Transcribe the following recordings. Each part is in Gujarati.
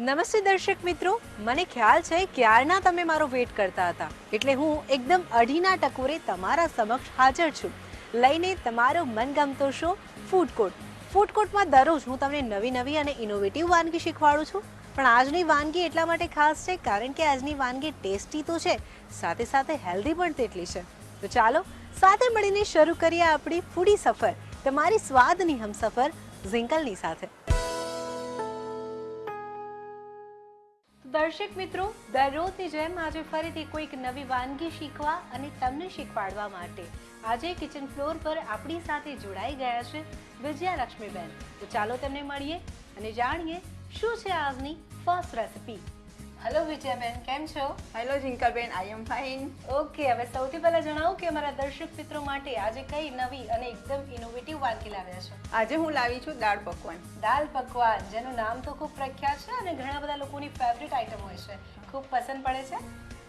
નમસ્તે દર્શક મિત્રો, મને ખ્યાલ છે ક્યારના તમે મારો વેટ કરતા હતા, એટલે હું એકદમ અઢીના ટકોરે તમારા સમક્ષ હાજર છું, લઈને તમારો મનગમતો શો ફૂડ કોર્ટ. ફૂડ કોર્ટમાં દરરોજ હું તમને નવી નવી અને ઇનોવેટિવ વાનગી શીખવાડું છું. પણ આજની વાનગી એટલા માટે ખાસ છે કારણ કે આજની વાનગી ટેસ્ટી તો છે, સાથે સાથે હેલ્ધી પણ તેટલી છે. તો ચાલો સાથે મળીને શરૂ કરીએ આપણી ફૂડી સફર, તમારી સ્વાદની હમસફર ઝિંકલની સાથે. દર્શક મિત્રો, દરરોજની જેમ આજે ફરીથી કોઈક નવી વાનગી શીખવા અને તમને શીખવાડવા માટે આજે કિચન ફ્લોર પર આપણી સાથે જોડાઈ ગયા છે વિજયાલક્ષ્મીબેન. તો ચાલો તેમને મળીએ અને જાણીએ શું છે આજની ફર્સ્ટ રેસિપી. હેલો વિજયાબેન, કેમ છો? Hello Jinkalben, I am fine. Okay, હવે સૌથી પહેલા જણાવો કે અમારા દર્શક મિત્રો માટે આજે કઈ નવી અને એકદમ ઇનોવેટિવ વાનગી લાવ્યા છો? આજે હું લાવી છું દાળ પકવાન. દાલ પકવાન, જેનું નામ તો ખૂબ પ્રખ્યાત છે અને ઘણા બધા લોકોની ફેવરિટ આઈટમ હોય છે. ખૂબ પસંદ પડે છે?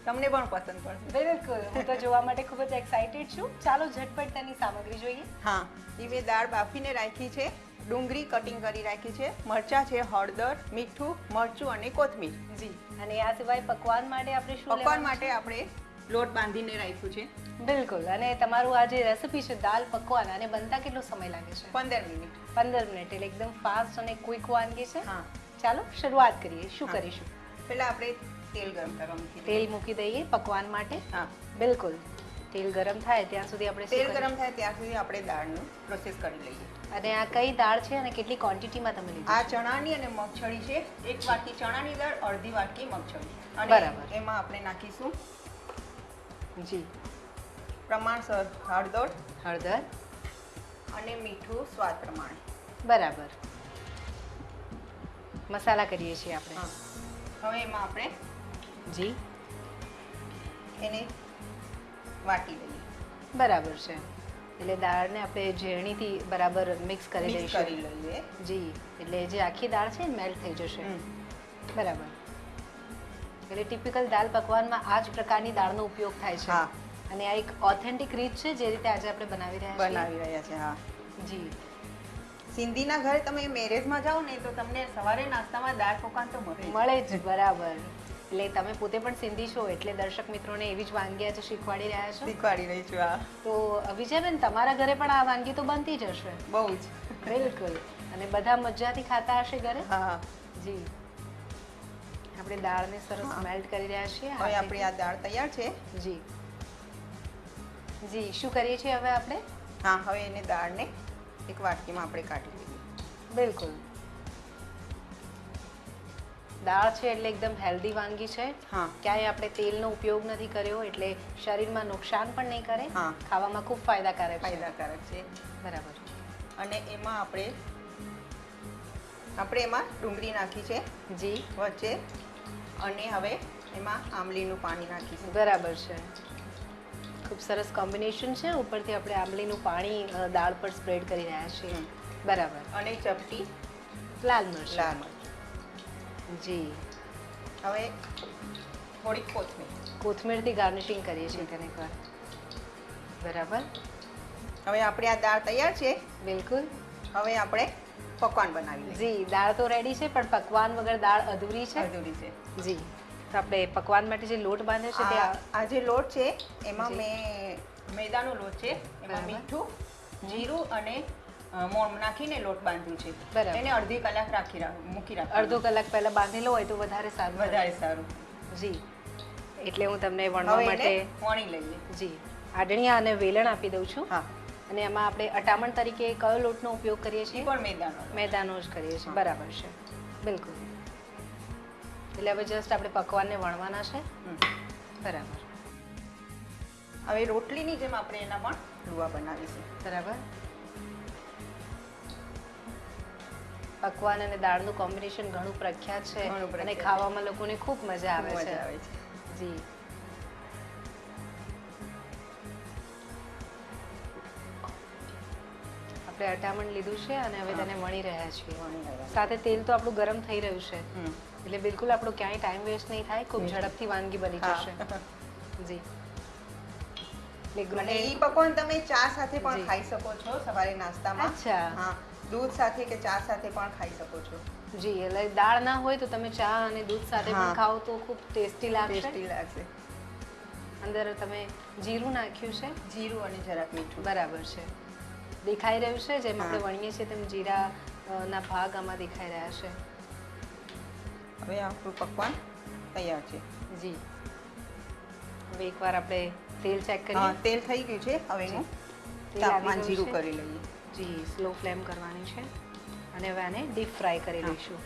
તમને પણ પસંદ પડશે. બિલકુલ, હું તો જોવા માટે ખૂબ જ એક્સાઇટેડ છું. ચાલો ઝટપટ તેની સામગ્રી જોઈએ. હા, એ મેં દાળ બાફીને રાખી છે, ડુંગળી કટિંગ કરી રાખી છે, મરચાં છે, હળદર, મીઠું, મરચું અને કોથમીર. જી, અને આ સિવાય પકવાન માટે આપણે શું પકવાન માટે આપણે લોટ બાંધીને રાખ્યું છે. બિલકુલ, અને તમારું આ જે રેસિપી છે દાલ પકવાન, અને બનતા કેટલો સમય લાગે છે? 15 મિનિટ. 15 મિનિટ, એટલે એકદમ ફાસ્ટ અને ક્વિક વાનગી છે. હા, ચાલો શરૂઆત કરીએ. શું કરીશું? પહેલા આપણે તેલ ગરમ કરવા મૂકી દઈએ. તેલ મૂકી દઈએ પકવાન માટે. હા, બિલકુલ. તેલ ગરમ થાય ત્યાં સુધી આપણે તેલ ગરમ થાય ત્યાં સુધી આપણે દાળનું પ્રોસેસ કરી લઈએ. અને આ કઈ દાળ છે અને કેટલી ક્વોન્ટિટીમાં તમે લીધી? આ ચણાની અને મગછળી છે. 1 વાટકી ચણાની દાળ, અડધી વાટકી મગછળી. અને બરાબર. એમાં આપણે નાખીશું જી, પ્રમાણસર હળદર અને મીઠું સ્વાદ પ્રમાણે. બરાબર. મસાલા કરીએ છીએ આપણે. હા, હવે એમાં આપણે જી એને વાટી લઈએ. બરાબર છે, એટલે દાળને આપણે ઝેરણીથી બરાબર મિક્સ કરી મિક્સ દઈશું. કરી લઈએ. જી, એટલે જે આખી દાળ છે મેલ્ટ થઈ જશે. બરાબર. એટલે ટિપિકલ દાલ પકવાનમાં આ જ પ્રકારની દાળનો ઉપયોગ થાય છે. હા, અને આ એક ઓથેન્ટિક રીત છે જે રીતે આજે આપણે બનાવી રહ્યા છે. હા, છીએ. જી, સિંધીના ઘરે તમે મેરેજમાં જાઓ ને તો તમને સવારે નાસ્તામાં દાળ પકવાન તો મળે જ. બરાબર. એટલે તમે પોતે પણ સિંધી છો એટલે દર્શક મિત્રોને એવી જ વાનગી આજે શીખવાડી રહ્યા છો. શીખવાડી રહી છું. હા, તો વિજયબેન, તમારા ઘરે પણ આ વાનગી તો બનતી જ હશે? બહુ જ. બિલકુલ. અને બધા મજાથી ખાતા હશે ઘરે? હા, જી. આપણે દાળને સરસ મેલ્ટ કરી રહ્યા છીએ. હવે આપણી આ દાળ તૈયાર છે. જી જી, શું કરીએ છીએ હવે આપણે? હા, હવે એને દાળને એક વાટકીમાં આપણે કાઢી લઈએ. બિલકુલ. દાળ છે એટલે એકદમ હેલ્ધી વાનગી છે. હા, ક્યાંય આપણે તેલનો ઉપયોગ નથી કર્યો, એટલે શરીરમાં નુકસાન પણ નહીં કરે. હા, ખાવામાં ખૂબ ફાયદાકારક છે. છે. બરાબર. અને એમાં આપણે એમાં ડુંગળી નાખી છે જી વચ્ચે, અને હવે એમાં આંબલીનું પાણી નાખીશું. બરાબર છે. ખૂબ સરસ કોમ્બિનેશન છે. ઉપરથી આપણે આંબલીનું પાણી દાળ પર સ્પ્રેડ કરી રહ્યા છીએ. બરાબર. અને ચપટી લાલ મરચ. જી. હવે થોડીક કોથમીરથી ગાર્નિશિંગ કરીએ છીએ તેને એકવાર. બરાબર. હવે આપણે આ દાળ તૈયાર છે. બિલકુલ. હવે આપણે પકવાન બનાવી લઈએ. જી, દાળ તો રેડી છે પણ પકવાન વગર દાળ અધૂરી છે. જી, તો આપણે પકવાન માટે જે લોટ બાંધ્યો છે તે આ જે લોટ છે એમાં મેં મેદાનો લોટ છે, એમાં મીઠું, જીરું અને મોણ નાખીને લોટ બાંધ્યું છે. બરાબર. એને અડધી કલાક મૂકી રાખો. અડધો કલાક પહેલા બાંધેલો હોય તો વધારે સારું. જી, એટલે હું તમને વણવા માટે વણી લઈએ. જી, આડણીયા અને વેલણ આપી દઉં છું. હા, અને એમાં આપણે અટામણ તરીકે કયો લોટનો ઉપયોગ કરીએ છીએ? પણ મેદાનો જ કરીએ છીએ. બરાબર છે. બિલકુલ. એટલે હવે જસ્ટ આપણે પકવાનને વણવાના છે. બરાબર. હવે રોટલીની જેમ આપણે એના પણ લુવા બનાવીશું. બરાબર. પકવાન અને દાળનું કોમ્બિનેશન ઘણું પ્રખ્યાત છે અને ખાવામાં લોકોને ખૂબ મજા આવે છે. જી. આપણે અટામણ લીધું છે અને હવે તેને વણી રહ્યા છીએ. સાથે તેલ તો આપણું ગરમ થઈ રહ્યું છે, એટલે બિલકુલ આપણો ક્યાંય ટાઈમ વેસ્ટ નહીં થાય. ખૂબ ઝડપથી વાનગી બની જશે. જી. અને ઈ પકવાન તમે ચા સાથે પણ ખાઈ શકો છો સવારે નાસ્તામાં. અચ્છા. હા, દૂધ સાથે કે ચા સાથે પણ ખાઈ શકો છો. જી, એટલે દાળ ના હોય તો તમે ચા અને દૂધ સાથે પણ હા. ખાઓ તો ખૂબ ટેસ્ટી લાગશે. ટેસ્ટી લાગશે. અંદર તમે જીરું નાખ્યું છે. જીરું અને જરાક મીઠું. બરાબર છે. દેખાઈ રહ્યું છે જેમ હા. આપણે વણીએ છીએ તેમ જીરા ના ભાગ આમાં દેખાઈ રહ્યા છે. હવે આપણું પકવાન તૈયાર છે. જી, હવે એકવાર આપણે તેલ ચેક કરીએ. હા, તેલ થઈ ગયું છે. હવે એનું તેલ તાપમાન આવી જીરું ગયું છે. કરી લઈએ. જી, સ્લો ફ્લેમ કરવાની છે અને હવે આને ડીપ ફ્રાય કરી લઈશું.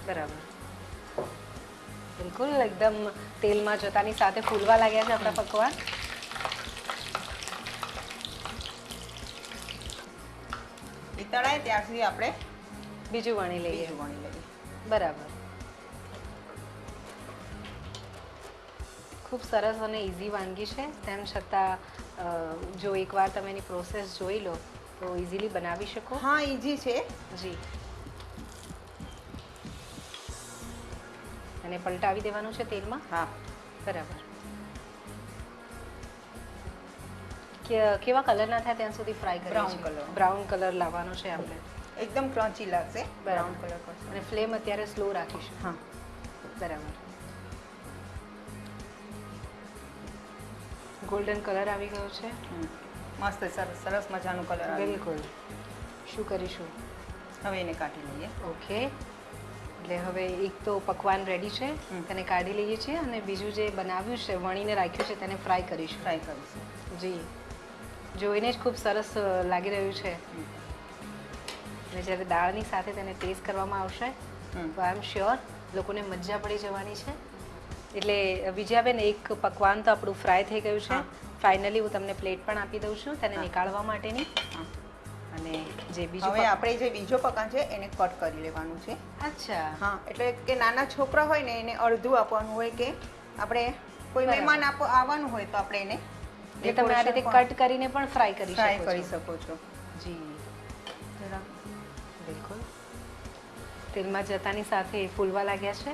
બરાબર. બિલકુલ એકદમ તેલમાં જતાની સાથે ફૂલવા લાગ્યા છે આપણા પકવાન. એ તળાય ત્યાર સુધી આપણે બીજું વણી લઈએ. બીજું વણી લઈએ. બરાબર. ખૂબ સરસ અને ઇઝી વાનગી છે. તેમ છતાં જો એકવાર તમે એની પ્રોસેસ જોઈ લો તો ઇઝીલી બનાવી શકો. હા, ઈઝી છે. જી, અને પલટાવી દેવાનું છે તેલમાં. હા. બરાબર. કેવા કલર ના થાય ત્યાં સુધી ફ્રાય કરીએ Brown છીએ. colour. બ્રાઉન કલર લાવવાનો છે આપણે. એકદમ ક્રન્ચી લાગશે. બ્રાઉન બરાબર. કલર કરશે. અને ફ્લેમ અત્યારે સ્લો રાખીશું. હા. બરાબર. ગોલ્ડન કલર આવી ગયો છે. મસ્ત સરસ મજાનું કલર આવે. બિલકુલ. શું કરીશું? હવે એને કાઢી લઈએ. ઓકે, એટલે હવે એક તો પકવાન રેડી છે, તેને કાઢી લઈએ છીએ અને બીજું જે બનાવ્યું છે વણીને રાખ્યું છે તેને ફ્રાય કરીશું. ફ્રાય કરીશું. જી, જોઈને જ ખૂબ સરસ લાગી રહ્યું છે. અને જ્યારે દાળની સાથે તેને ટેસ્ટ કરવામાં આવશે તો આઈ એમ શ્યોર લોકોને મજા પડી જવાની છે. એટલે વિજયાબેન, એક પકવાન તો આપણું ફ્રાય થઈ ગયું છે. ફાઇનલી હું તમને પ્લેટ પણ આપી દઉં છું તેને નીકાળવા માટેની. અને જે બીજું હવે આપણે જે બીજો પકવાન છે એને કટ કરી લેવાનું છે. અચ્છા. હા, એટલે કે નાના છોકરા હોય ને એને અડધું આપવાનું હોય કે આપણે કોઈ બરાબર. મહેમાન આવવાનું હોય તો આપણે એને એટલે તમે આ રીતે કટ કરીને પણ ફ્રાય કરી ફ્રાય શકો કરી છો. શકો છો. જી, બિલકુલ. તેલમાં જતાની સાથે ફૂલવા લાગ્યા છે.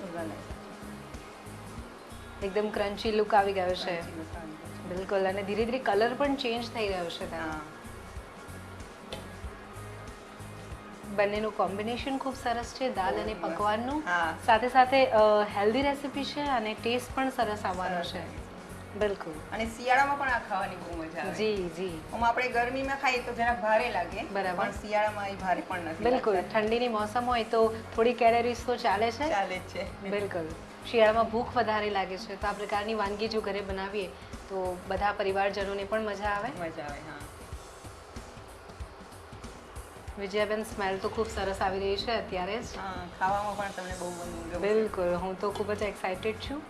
એકદમ ક્રન્ચી લુક આવી ગયો છે. બિલકુલ. અને ધીરે ધીરે કલર પણ ચેન્જ થઈ રહ્યો છે તેનો. હા. બંનેનું કોમ્બિનેશન ખૂબ સરસ છે, દાલ અને પકવાનનું. હા. સાથે સાથે હેલ્ધી રેસિપી છે અને ટેસ્ટ પણ સરસ આવવાનો છે. બિલકુલ. અને શિયાળામાં પણ આ ખાવાની બહુ મજા આવે. જી જી, આમાં આપણે ગરમીમાં ખાઈએ તો જરાક ભારે લાગે. બરાબર. પણ શિયાળામાં એ ભારે પણ નથી. બિલકુલ. ઠંડીની મોસમ હોય તો થોડી કેલરીઝ તો ચાલે છે. ચાલે જ છે. બિલકુલ. શિયાળામાં ભૂખ વધારે લાગે છે તો આ પ્રકારની વાનગી જો ઘરે બનાવીએ તો બધા પરિવારજનોને પણ મજા આવે. મજા આવે. હા. વિજયાબેન, સ્મેલ તો ખૂબ સરસ આવી રહી છે અત્યારે જ. હા, ખાવામાં પણ તમને બહુ ગમશે. બિલકુલ. હું તો ખૂબ જ એક્સાઇટેડ છું.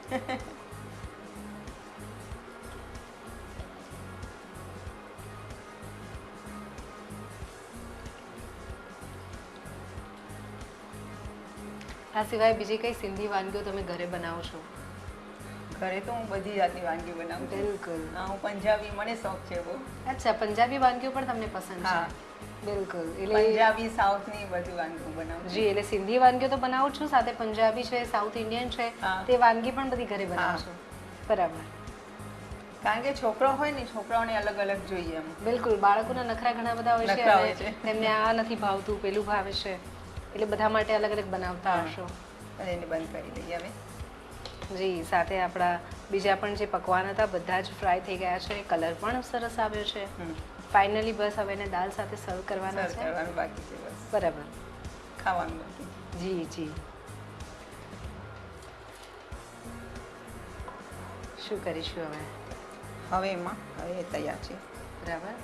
આ સિવાય બીજી કઈ સિંધી વાનગીઓ તમે ઘરે બનાવો છો? ઘરે તો હું બધી જાતની વાનગી બનાવું છું. બિલકુલ. હા, હું પંજાબી, મને શોખ છે બહુ. અચ્છા, પંજાબી વાનગીઓ પણ તમને પસંદ હા. છે? બિલકુલ. એટલે પંજાબી, સાઉથની બધી વાનગી હું બનાવું છું. જી, એટલે સિંધી વાનગીઓ તો બનાવું છું, સાથે પંજાબી છે, સાઉથ ઇન્ડિયન છે, હા. તે વાનગી પણ બધી ઘરે બનાવો છો. બરાબર. કારણ કે છોકરો હોય ને, છોકરાઓને અલગ અલગ જોઈએ એમ. બિલકુલ. બાળકોના નખરા ઘણા બધા હોય નખરા હોય છે છે. અને તેમને આ નથી ભાવતું, પેલું ભાવે છે, એટલે બધા માટે અલગ અલગ બનાવતા હા. હશો. અને એને બંધ કરી દઈએ હવે. જી, સાથે આપણા બીજા પણ જે પકવાન હતા બધા જ ફ્રાય થઈ ગયા છે. કલર પણ સરસ આવ્યો છે. ફાઇનલી બસ હવે એને દાલ સાથે સર્વ કરવાના સર્વ છે. કરવાનું બાકી છે બસ. બરાબર. ખાવાનું બાકી. જી જી, શું કરીશું હવે? હવે એમાં હવે તૈયાર છે. બરાબર.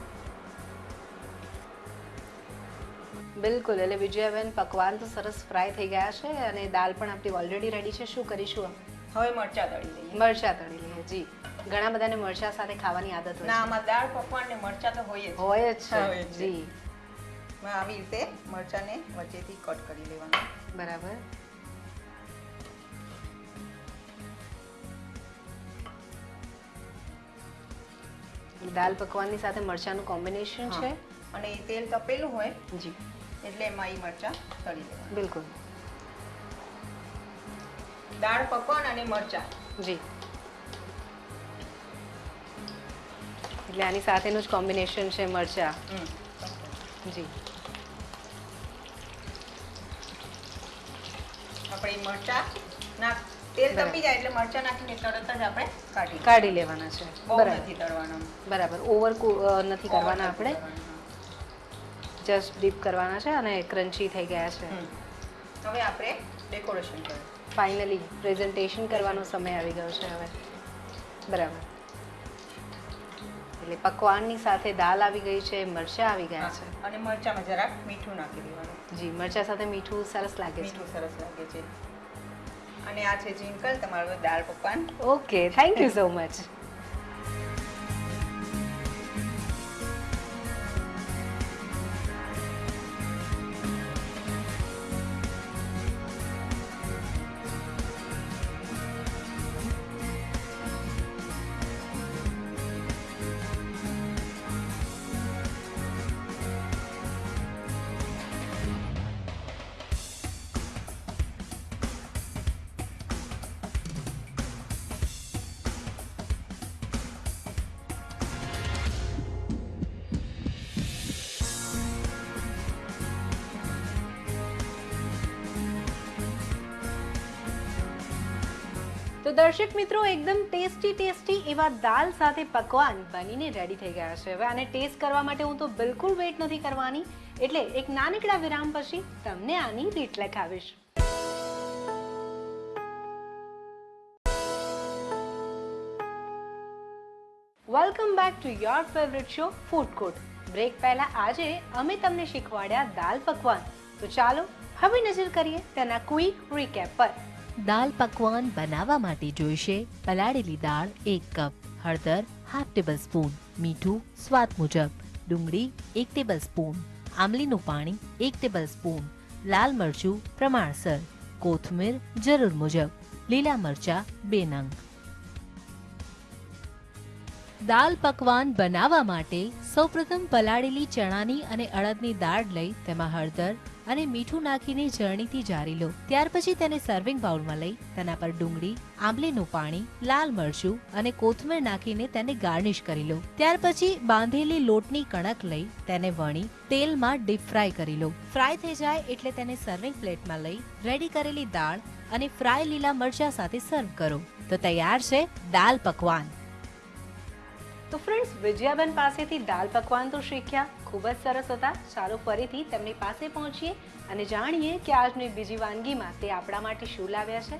બિલકુલ. એટલે વિજયાબેન, પકવાન તો સરસ ફ્રાય થઈ ગયા છે અને દાલ પણ આપણી ઓલરેડી રેડી છે. શું કરીશું? હવે મરચાં તળી લઈએ. મરચાં તળી લઈએ. જી, ઘણા બધાને મરચાં સાથે ખાવાની આદત હોય ના, છે. આમાં દાળ પકવાન ને મરચાં તો હોય જ. હોય જ હોય છે. જ. જી, આવી રીતે મરચાંને વચ્ચેથી કટ કરી લેવાનું. બરાબર. દાલ પકવાનની સાથે મરચાંનું કોમ્બિનેશન છે. અને એ તેલ તપેલું હોય જી, એટલે એમાં એ મરચાં તળી લેવાનું. બિલકુલ. દાળ પકવાન અને મરચાં. જી, એટલે આની સાથેનું જ કોમ્બિનેશન છે મરચાં. જી, આપણે મરચા તેલ તપી જાય એટલે મરચા નાખીને તરત જ આપણે કાઢી લેવાના છે. બહુ બરાબર નથી તળવાના. બરાબર, ઓવર નથી કરવાના આપણે, જસ્ટ ડીપ કરવાના છે અને ક્રન્ચી થઈ ગયા છે. હવે આપણે ડેકોરેશન કરીએ. ફાઇનલી પ્રેઝન્ટેશન કરવાનો સમય આવી ગયો છે હવે. બરાબર, એટલે પકવાનની સાથે દાલ આવી ગઈ છે, મરચાં આવી ગયા છે અને મરચામાં જરાક મીઠું નાખી દેવાનું. જી, મરચાં સાથે મીઠું સરસ લાગે છે. મીઠું સરસ લાગે છે. અને આ છે જિંકલ, તમારું dal pakwan. Okay, thank you so much. તો દર્શક મિત્રો, એકદમ ટેસ્ટી એવા દાલ સાથે પકવાન બનીને રેડી થઈ ગયા છે. હવે આને ટેસ્ટ કરવા માટે હું તો બિલકુલ વેઇટ નથી કરવાની, એટલે એક નાનકડા વિરામ પછી તમને આની રીત લખાવીશ. Welcome back to your favourite show Food Court. Break પહેલા આજે અમે તમને શીખવાડ્યા દાલ પકવાન. તો ચાલો હવે નજર કરીએ તેના ક્વિક રીકેપ પર. દાલ પકવાન બનાવવા માટે જોઈશે પલાળેલી દાળ 1 કપ, હળદર ½ ટેબલ સ્પૂન, મીઠું સ્વાદ મુજબ, ડુંગળી 1 ટેબલ સ્પૂન, આમલીનું પાણી 1 ટેબલ સ્પૂન, લાલ મરચું પ્રમાણસર, કોથમીર જરૂર મુજબ, લીલા મરચા 2 નંગ. દાલ પકવાન બનાવવા માટે સૌપ્રથમ પલાળેલી ચણાની અને અડદની દાળ લઈ તેમાં હળદર અને મીઠું નાખીને ઝરણીથી જારી લો. ત્યાર પછી તેને સર્વિંગ બાઉલમાં લઈ તેના પર ડુંગળી, આંબલીનું પાણી, લાલ મરચું અને કોથમીર નાખીને તેને ગાર્નિશ કરી લો. ત્યાર પછી બાંધેલી લોટની કણક લઈ તેને વણી તેલમાં ડીપ ફ્રાય કરી લો. ફ્રાય થઈ જાય એટલે તેને સર્વિંગ પ્લેટમાં લઈ રેડી કરેલી દાળ અને ફ્રાય લીલા મરચા સાથે સર્વ કરો. તો તૈયાર છે દાલ પકવાન. તો ફ્રેન્ડ્સ, વિજયાબેન પાસેથી દાલ પકવાન તો શીખ્યા, ખૂબ જ સરસ હતા. ચાલો ફરીથી તેમની પાસે પહોંચીએ અને જાણીએ કે આજની બીજી વાનગીમાં તે આપણા માટે શું લાવ્યા છે.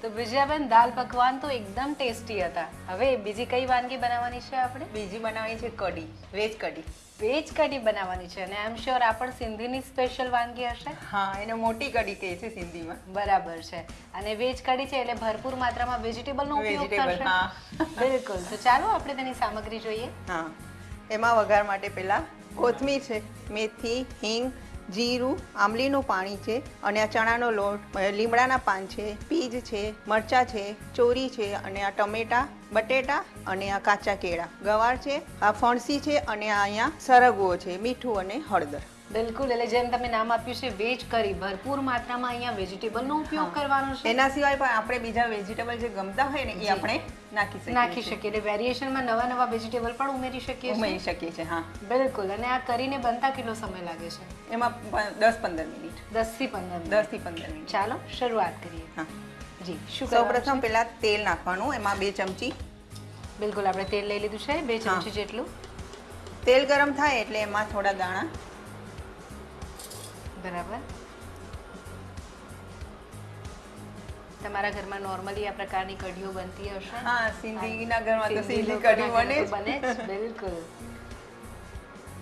તો વિજયાબેન, દાલ પકવાન તો એકદમ ટેસ્ટી હતા. હવે બીજી કઈ વાનગી બનાવવાની છે આપણે? બીજી બનાવવાની છે કઢી, વેજ કઢી. વેજ કઢી બનાવવાની છે અને આઈ એમ શ્યોર આ પણ સિંધીની સ્પેશિયલ વાનગી હશે. હા, એને મોટી કઢી કહે છે સિંધીમાં. બરાબર છે. અને વેજ કઢી છે એટલે ભરપૂર માત્રામાં વેજીટેબલનો ઉપયોગ થશે. હા, બિલકુલ. તો ચાલો આપણે તેની સામગ્રી જોઈએ. હા, એમાં વઘાર માટે પહેલા કોથમીર છે, મેથી, હિંગ, જીરું, આમલીનું પાણી છે અને આ ચણાનો લોટ, લીમડાના પાન છે, પીજ છે, મરચાં છે, ચોરી છે અને આ ટમેટા, બટેટા અને આ કાચા કેળા, ગવાર છે, આ ફણસી છે અને આ અહીંયા સરગવો છે, મીઠું અને હળદર. બિલકુલ, એટલે જેમ તમે નામ આપ્યું છે વેજ કરી, ભરપૂર માત્રામાં અહીંયા વેજીટેબલનો ઉપયોગ કરવાનો છે. એના સિવાય પણ આપણે બીજા વેજીટેબલ જે ગમતા હોય ને એ આપણે નાખી શકીએ. એટલે વેરિએશનમાં નવા વેજીટેબલ પણ ઉમેરી શકીએ છીએ. હા, બિલકુલ. અને આ કરીને બનતા કેટલો સમય લાગે છે? એમાં 10-15 મિનિટ. 10 થી 15 મિનિટ. ચાલો શરૂઆત કરીએ. હા જી, શું સૌપ્રથમ પહેલા તેલ નાખવાનું, એમાં 2 ચમચી. બિલકુલ, આપણે તેલ લઈ લીધું છે 2 ચમચી જેટલું. તેલ ગરમ થાય એટલે એમાં થોડા દાણા. બરાબર. તમારા ઘરમાં નોર્મલી આ પ્રકારની કઢીઓ બનતી હશે? હા, સિંધીના ઘરમાં તો સિંધી કઢી બને જ. બિલકુલ.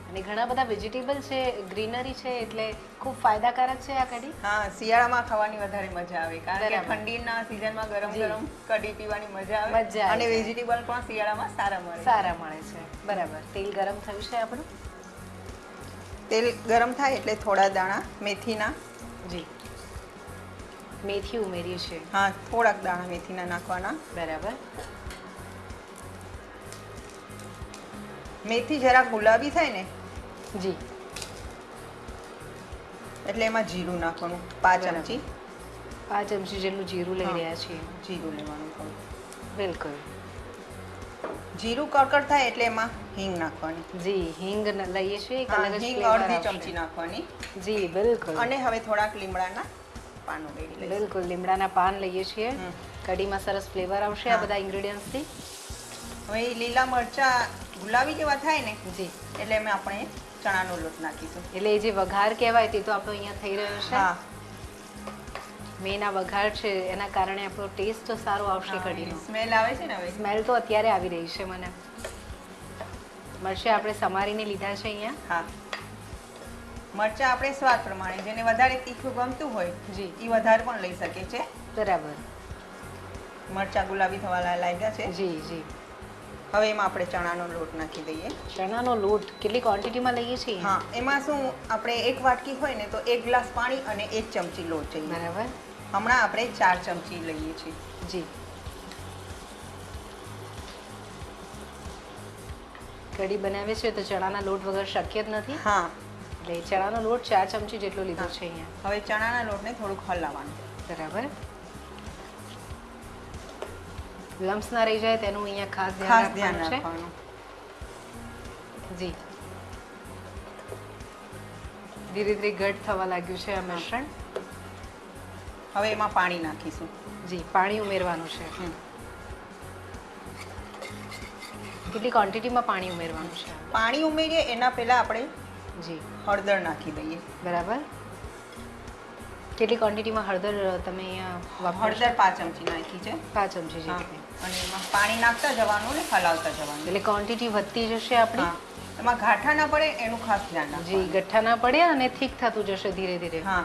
અને ઘણા બધા વેજીટેબલ છે, ગ્રીનરી છે, એટલે ખૂબ ફાયદાકારક છે આ કઢી. હા, શિયાળામાં ખાવાની વધારે મજા આવે કારણ કે ઠંડીના સિઝનમાં ગરમ ગરમ કઢી પીવાની મજા આવે અને વેજીટેબલ પણ શિયાળામાં સારા મળે છે. બરાબર. તેલ ગરમ થયું છે આપણું. તેલ ગરમ થાય એટલે થોડા દાણા મેથીના. જી, મેથી ઉમેરીએ છીએ. હા, થોડાક દાણા મેથીના નાખવાના. બરાબર. મેથી જરા ગુલાબી થાય ને જી એટલે એમાં જીરું નાખવાનું 5 ચમચી. 5 ચમચી જેટલું જીરું લઈ રહ્યા છીએ. જીરું લેવાનું થોડું. બિલકુલ. જીરું કડકડ થાય એટલે એમાં હિંગ નાખવાની. જી, હિંગ લઈએ છીએ. હિંગ અડધી ચમચી નાખવાની. જી, બિલકુલ. અને હવે થોડાક લીમડાના પાન ઉમેરી લઈશું. બિલકુલ લીમડાના પાન લઈએ છીએ. હમ. કઢીમાં સરસ ફ્લેવર આવશે આ હા. બધા ઇન્ગ્રેડિયન્ટ્સથી. હવે એ લીલા મરચા ગુલાબી જેવા થાય ને જી, એટલે અમે આપણે ચણાનો લોટ નાખીશું. એટલે એ જે વઘાર કહેવાય તે તો આપણો અહીંયા થઈ રહ્યો છે. હા મેન આ વઘાર છે એના કારણે આપણો ટેસ્ટ તો સારો આવશે કઢીનો. સ્મેલ આવે છે ને હવે. સ્મેલ તો અત્યારે આવી રહી છે મને. મરચાં આપણે સમારીને લીધા છે અહીંયા. હા મરચા આપણે સ્વાદ પ્રમાણે, જેને વધારે તીખું ગમતું હોય જી, એ વધારે પણ લઈ શકે છે. બરાબર. મરચા ગુલાબી થવા લાગ્યા છે. જી જી. હવે એમાં આપણે ચણાનો લોટ નાખી દઈએ. ચણાનો લોટ કેટલી ક્વોન્ટિટીમાં લઈએ છીએ? હા એમાં શું આપણે એક વાટકી હોય ને તો 1 ગ્લાસ પાણી અને 1 ચમચી લોટ જોઈએ. બરાબર. હમણાં આપણે 4 ચમચી લઈએ છીએ. જી. કઢી બનાવે છે તો ચણાના લોટ વગર શક્ય જ નથી. હા એટલે ચણાનો લોટ 4 ચમચી જેટલો લીધો છે અહીંયા. હવે ચણાના લોટને થોડુંક હલાવવાનું. બરાબર. લમ્સ ના રહી જાય તેનું અહીંયા ખાસ ખાસ ધ્યાન ધ્યાન રાખવાનું રાખવાનું. છે. જી. ધીરે ધીરે ઘટ થવા લાગ્યું છે આ મિશ્રણ. હવે એમાં પાણી નાખીશું. જી, પાણી ઉમેરવાનું છે. હમ. કેટલી ક્વોન્ટિટીમાં પાણી ઉમેરવાનું છે? પાણી ઉમેરીએ એના પહેલા આપણે જી, હળદર નાખી દઈએ. બરાબર. કેટલી ક્વોન્ટિટીમાં હળદર તમે અહીંયા વાપરો છો? હળદર 5 ચમચી નાખી છે. 5 ચમચી હા. જેટલી. અને એમાં પાણી નાખતા જવાનું ને હલાવતા જવાનું. એટલે ક્વોન્ટિટી વધતી જશે આપણી. હા એમાં ગાંઠા ના પડે એનું ખાસ ધ્યાન જી, રાખવાનું. ગઠ્ઠા ના પડે અને થીક થતું જશે ધીરે ધીરે. હા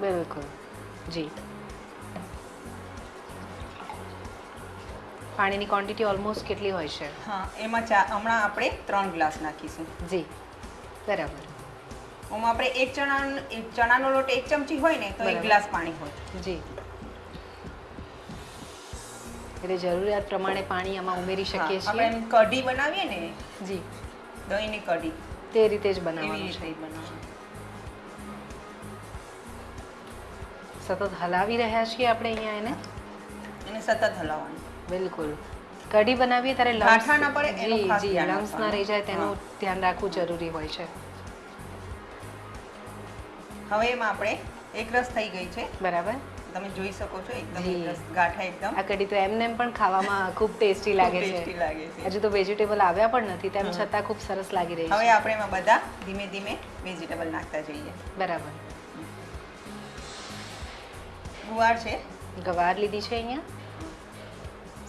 બિલકુલ. જી. પાણીની ક્વોન્ટિટી ઓલમોસ્ટ કેટલી હોય છે? હા એમાં હમણાં આપણે 3 ગ્લાસ નાખીશું. જી, બરાબર. ઓમાં આપણે એક ચણાનો લોટ 1 ચમચી હોય ને તો 1 બરાબર. ગ્લાસ પાણી હોય. જી. એટલે જરૂરિયાત પ્રમાણે પાણી આમાં ઉમેરી હા, શકીએ આપણે છીએ. એમ કઢી બનાવીએ ને જી, દહીંની કઢી તે રીતે જ એવી બનાવવાનું રીતે છે. જ બનાવવાનું. સતત હલાવી રહ્યા છીએ આપણે અહીંયા એને. એને સતત હલાવવાનું. બિલકુલ. કઢી બનાવીએ ત્યારે lumps- ગાંઠા ના પડે એનું જી ખાસ જી, ધ્યાન lumps ના રાખવાનું. રહી જાય તેનું ધ્યાન રાખવું જરૂરી હોય છે. હવે એમાં આપણે એક રસ થઈ ગઈ છે. બરાબર. તમે જોઈ શકો છો એકદમ જી. એક રસ ગાંઠા એકદમ આ કઢી તો એમને એમ પણ ખાવામાં ખૂબ ટેસ્ટી લાગે ટેસ્ટી છે. લાગે છે. હજુ તો વેજીટેબલ આવ્યા પણ નથી તેમ છતાં ખૂબ સરસ લાગી રહી હવે છે. આપણે એમાં બધા ધીમે ધીમે વેજીટેબલ નાખતા જઈએ. બરાબર. ગુવાર છે, ગવાર લીધી છે અહીંયા.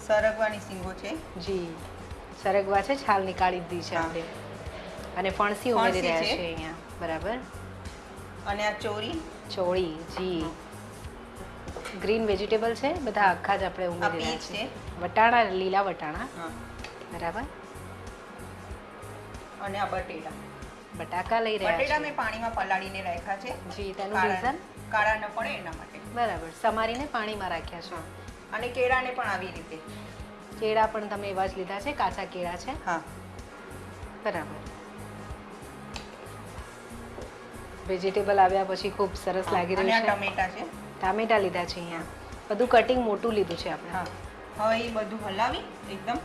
સરગવાની શીંગો છે, જી, સરગવા છે, છાલ નીકાળી દીધી છે હા. આપણે. અને ફણસી ઉમેરી ફણસી રહ્યા છે. છે અહીંયા. બરાબર. અને આ ચોરી, ચોળી. જી. ગ્રીન વેજીટેબલ છે બધા આખા જ આપણે આ ઉમેરી રહ્યા પીચ છીએ. છે, વટાણા, લીલા વટાણા. હા, બરાબર. અને આ બટેટા. બટાકા લઈ રહ્યા બટેટા છે. મેં પાણીમાં પલાળીને રાખ્યા છે. જી, તેનું કાળા રીઝન? કાળા ન પડે એના માટે. બરાબર. સમારીને પાણીમાં રાખ્યા છે. અને કેળાને પણ આવી રીતે. કેળા પણ તમે એવા જ લીધા છે, કાચા કેળા છે. હા બરાબર. વેજીટેબલ આવ્યા પછી ખૂબ સરસ લાગી અને આ રહ્યું છે. ટમેટા છે. ટામેટા લીધા છે અહીંયા. બધું કટિંગ મોટું લીધું છે આપણે. હા હવે એ બધું હલાવી એકદમ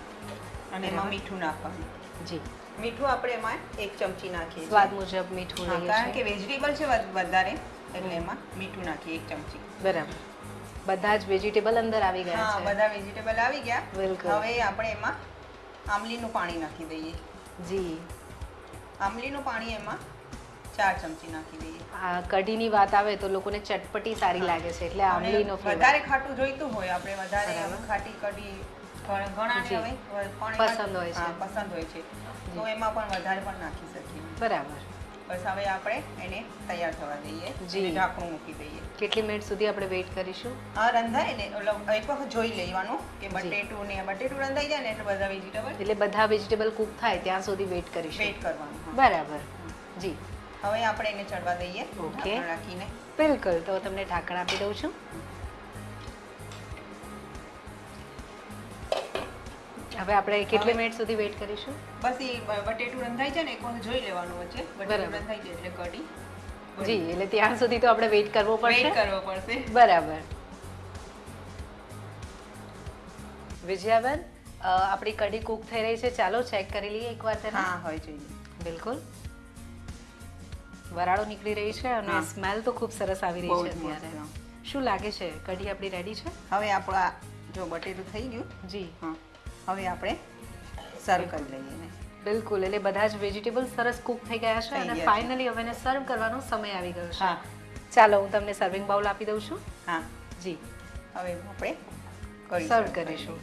અને એમાં બરાબર. મીઠું નાખવાનું. જી, મીઠું આપણે એમાં 1 ચમચી નાખીએ સ્વાદ છીએ. મુજબ મીઠું હા, લઈએ કારણ કે છીએ. વેજીટેબલ છે વધારે એટલે એમાં મીઠું નાખીએ 1 ચમચી. બરાબર. બધા જ વેજીટેબલ અંદર આવી ગયા હા છે. બધા વેજીટેબલ આવી ગયા. બિલકુલ. હવે આપણે એમાં આમલીનું પાણી નાખી દઈએ. જી. આમલીનું પાણી એમાં 4 ચમચી નાખી દઈએ. આ કઢીની વાત આવે તો લોકોને ચટપટી સારી લાગે છે એટલે અને આમલીનો વધારે ફ્લેવર ખાટું જોઈતું હોય આપણે વધારે બરાબર. ખાટી કઢી ઘણાને જી. હવે પણ પસંદ હોય છે. હા, પસંદ હોય છે તો એમાં પણ વધારે પણ નાખી શકીએ. બરાબર. બસ હવે આપણે એને તૈયાર થવા દઈએ. જી. એને ઢાંકણું મૂકી દઈએ. કેટલી મિનિટ સુધી આપણે વેઇટ કરીશું? આ રંધાય ને એક વખત જોઈ લેવાનું કે બટેટું રંધાઈ જાય ને એટલે બધા વેજીટેબલ એટલે બધા વેજીટેબલ કુક થાય ત્યાં સુધી વેઇટ કરીશું. વેઇટ કરવાનું. હા. બરાબર. જી, હવે આપણે એને ચડવા દઈએ ઓકે. ઢાંકણ રાખીને. બિલકુલ. તો તમને ઢાંકણ આપી દઉં છું. હવે આપણે કેટલી હવે- મિનિટ સુધી વેઇટ કરીશું? બસ એ બટેટું રંધાઈ જાય ને એક વખત જોઈ લેવાનું વચ્ચે બટેટું બરાબર. રંધાઈ જાય એટલે કઢી જી, એટલે ત્યાં સુધી તો આપણે વેઇટ કરવો વેઇટ પડશે. કરવો પડશે. બરાબર. વિજયાબેન, આપણી કઢી કુક થઈ રહી છે. ચાલો ચેક કરી લઈએ એકવાર તેને. હા હોય જોઈએ. બિલકુલ. વરાળો નીકળી રહી છે અને હા. સ્મેલ તો ખૂબ સરસ આવી રહી બહુ છે જ અત્યારે. મસ્ત. શું લાગે છે, કઢી આપણી રેડી છે? હવે આપણા જો બટેટું થઈ ગયું, જી હા, હવે આપણે સર્વ કરી લઈએ એને. બિલકુલ, એટલે બધા જ વેજીટેબલ સરસ કુક થઈ ગયા છે થઈ અને ગયા છે. ફાઇનલી હવે એને સર્વ કરવાનો સમય આવી ગયો છે. હા. ચાલો હું તમને સર્વિંગ બાઉલ આપી દઉં છું. હા, જી હવે આપણે કઢી સર્વ serve કરીશું.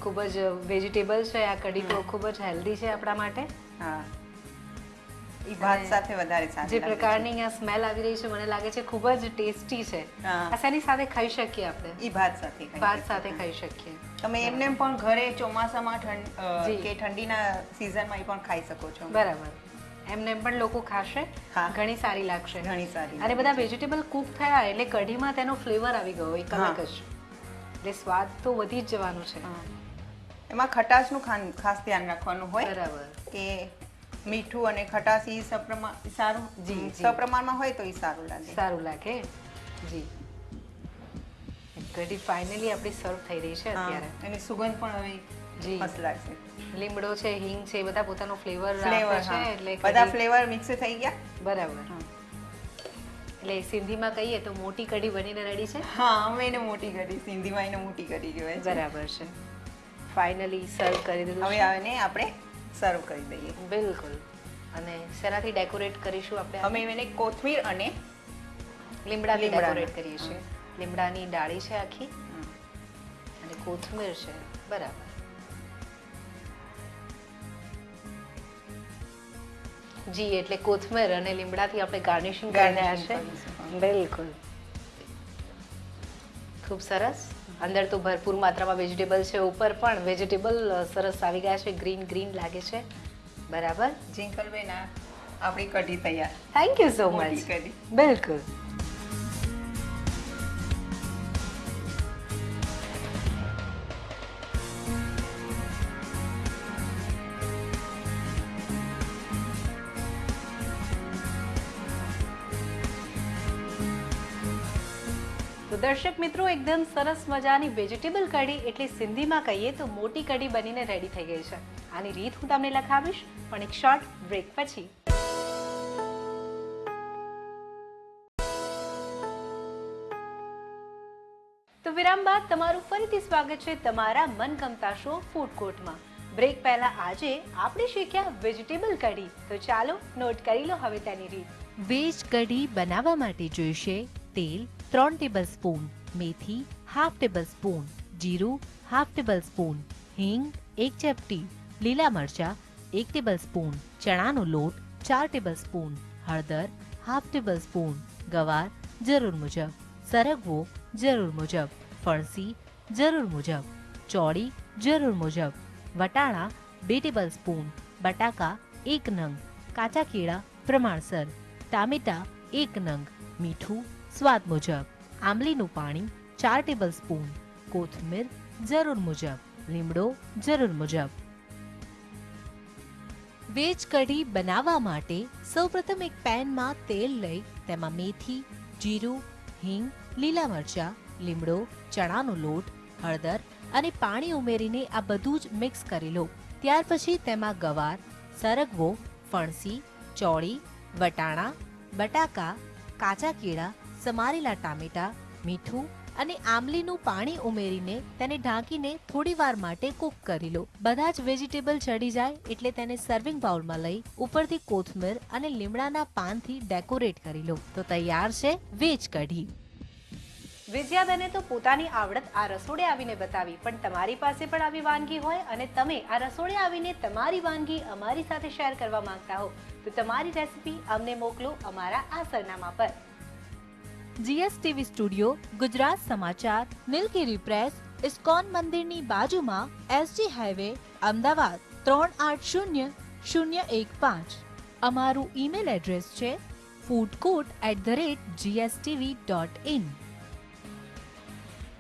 ખૂબ જ વેજીટેબલ છે આ કઢી, તો ખૂબ જ હેલ્ધી છે આપણા માટે. હા, એ ભાત સાથે વધારે સારી જે લાગે છે. પ્રકારની અહીંયા સ્મેલ આવી રહી છે મને લાગે છે ખૂબ જ ટેસ્ટી છે. હા. આ શેની સાથે ખાઈ શકીએ આપણે? ઈ ભાત સાથે ખાઈ ભાત શકીએ. સાથે ખાઈ શકીએ. તમે એમને પણ ઘરે ચોમાસામાં જી. કે ઠંડીના સિઝનમાં પણ ખાઈ શકો છો. બરાબર, એમને એમ પણ લોકો ખાશે, હા. ઘણી સારી લાગશે. ઘણી સારી અને લાગે બધા છે. વેજીટેબલ કુક થયા એટલે કઢીમાં તેનો ફ્લેવર આવી ગયો એક હા. અલગ જ. એટલે સ્વાદ તો વધી જ જવાનું છે. હા. એમાં ખટાશનું ખાસ ધ્યાન રાખવાનું હોય બરાબર. કે મીઠું અને ખટાશ ઈ સારું જી, જી. સપ્રમાણમાં હોય તો ઈ સારું લાગે. સારું લાગે. જી, કઢી ફાઇનલી આપણી સર્વ થઈ રહી છે હા, અત્યારે. એની સુગંધ પણ હવે જી. મસ્ત લાગશે. લીમડો છે, હિંગ છે, એ બધા પોતાનો ફ્લેવર ફ્લેવર, આપે છે એટલે બધા કઢી- ફ્લેવર મિક્સ થઈ ગયા. બરાબર. હા. એટલે સિંધીમાં કહીએ તો મોટી કઢી બનીને રેડી છે. હા, અમે એને મોટી કરી, સિંધીમાં એને મોટી કરી કહેવાય છે. બરાબર છે. ફાઇનલી સર્વ કરી દીધું હવે છે. આને આપણે સર્વ કરી દઈએ. બિલકુલ. અને શેનાથી ડેકોરેટ કરીશું આપણે? અમે એને કોથમીર અને લીમડાથી લીમડાના. ડેકોરેટ કરીએ છીએ. લીમડાની ડાળી છે આખી અને કોથમીર છે. બરાબર. જી, એટલે કોથમીર અને લીમડાથી આપણે ગાર્નિશિંગ કરી રહ્યા Garnishing છે. કરીશું. બિલકુલ. ખૂબ સરસ. અંદર તો ભરપૂર માત્રામાં વેજીટેબલ છે, ઉપર પણ વેજીટેબલ સરસ આવી ગયા છે, ગ્રીન ગ્રીન લાગે છે. બરાબર. જિંકલબેન, આપણી કઢી તૈયાર. થેન્ક યુ સો મોટી મચ. કઢી. બિલકુલ. તો દર્શક મિત્રો, એકદમ સરસ મજાની વેજીટેબલ કઢી એટલે સિંધીમાં કહીએ તો મોટી કઢી બનીને રેડી થઈ ગઈ છે. આની રીત હું તમને લખાવીશ પણ એક શોર્ટ બ્રેક પછી. તો વિરામ બાદ તમારું ફરીથી સ્વાગત છે તમારા મનગમતા શો ફૂડ કોર્ટમાં. બ્રેક પહેલા આજે આપણે શીખ્યા વેજીટેબલ કઢી, તો ચાલો નોટ કરી લો હવે તેની રીત. વેજ કઢી બનાવવા માટે જોઈશે તેલ 3 ટેબલસ્પૂન, મેથી હાફ ટેબલસ્પૂન, જીરું હાફ ટેબલસ્પૂન, હિંગ 1 ચપટી, લીલા મરચા 1 ટેબલસ્પૂન, ચણાનો લોટ 4 ટેબલસ્પૂન, હળદર હાફ ટેબલસ્પૂન, ગવાર જરૂર મુજબ, સરગવો જરૂર મુજબ, ફણસી જરૂર મુજબ, ચોળી જરૂર મુજબ, વટાણા 2 ટેબલસ્પૂન, બટાકા 1 નંગ, કાચા કેળા પ્રમાણસર, ટામેટા 1 નંગ, મીઠું સ્વાદ મુજબ, આંબલીનું પાણી 4 ટેબલસ્પૂન, કોથમીર જરૂર મુજબ, લીમડો જરૂર મુજબ. વેજ કઢી બનાવવા માટે સૌપ્રથમ એક પેનમાં તેલ લઈ તેમાં મેથી, જીરું, હિંગ, લીલા મરચા, લીમડો, ચણાનો લોટ, હળદર અને પાણી ઉમેરીને આ બધું જ મિક્સ કરી લો. ત્યાર પછી તેમાં ગવાર, સરગવો, ફણસી, ચોળી, વટાણા, બટાકા, કાચા કેળા, સમારેલા ટામેટા, મીઠું અને આંબલીનું પાણી ઉમેરીને તેને ઢાંકીને થોડી વાર માટે કૂક કરી લો. બધા જ વેજીટેબલ ચડી જાય એટલે તેને સર્વિંગ બાઉલમાં લઈ ઉપરથી કોથમીર અને લીમડાના પાનથી ડેકોરેટ કરી લો. તો તૈયાર છે વેજ કઢી. વિજયાબેને તો પોતાની આવડત આ રસોડે આવીને બતાવી, પણ તમારી પાસે પણ આવી વાનગી હોય અને તમે આ રસોડે આવીને તમારી વાનગી અમારી સાથે શેર કરવા માંગતા હો તો તમારી રેસિપી અમને મોકલો અમારા આ સરનામા પર. GSTV સ્ટુડિયો, ગુજરાત સમાચાર, નીલગિરી પ્રેસ, ઇસ્કોન મંદિરની બાજુમાં, SG હાઈવે, અમદાવાદ 380015. અમારું ઈમેલ એડ્રેસ છે foodcourt@gstv.in.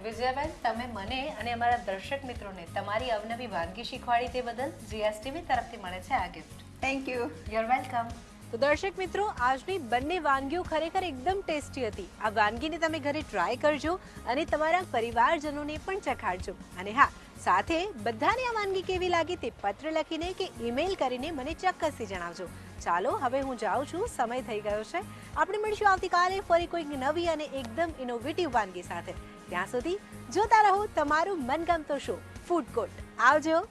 વિજયાબેન, તમે મને અને અમારા દર્શક મિત્રોને તમારી અવનવી વાનગી શીખવાડી તે બદલ GSTV તરફથી મળે છે આ gift. Thank you. You welcome. તો દર્શક મિત્રો, આજની બંને વાનગીઓ ખરેખર એકદમ ટેસ્ટી હતી. આ વાનગીને તમે ઘરે ટ્રાય કરજો અને તમારા પરિવારજનોને પણ ચખાડજો. અને હા, સાથે બધાને આ વાનગી કેવી લાગી તે પત્ર લખીને કે ઈમેલ કરીને મને ચોક્કસથી જણાવજો. ચાલો હવે હું જાઉં છું, સમય થઈ ગયો છે. આપણે મળીશું આવતીકાલે ફરી કોઈક નવી અને એકદમ ઇનોવેટિવ વાનગી સાથે. ત્યાં સુધી જોતા રહો તમારું મનગમતો શો ફૂડ કોર્ટ. આવજો.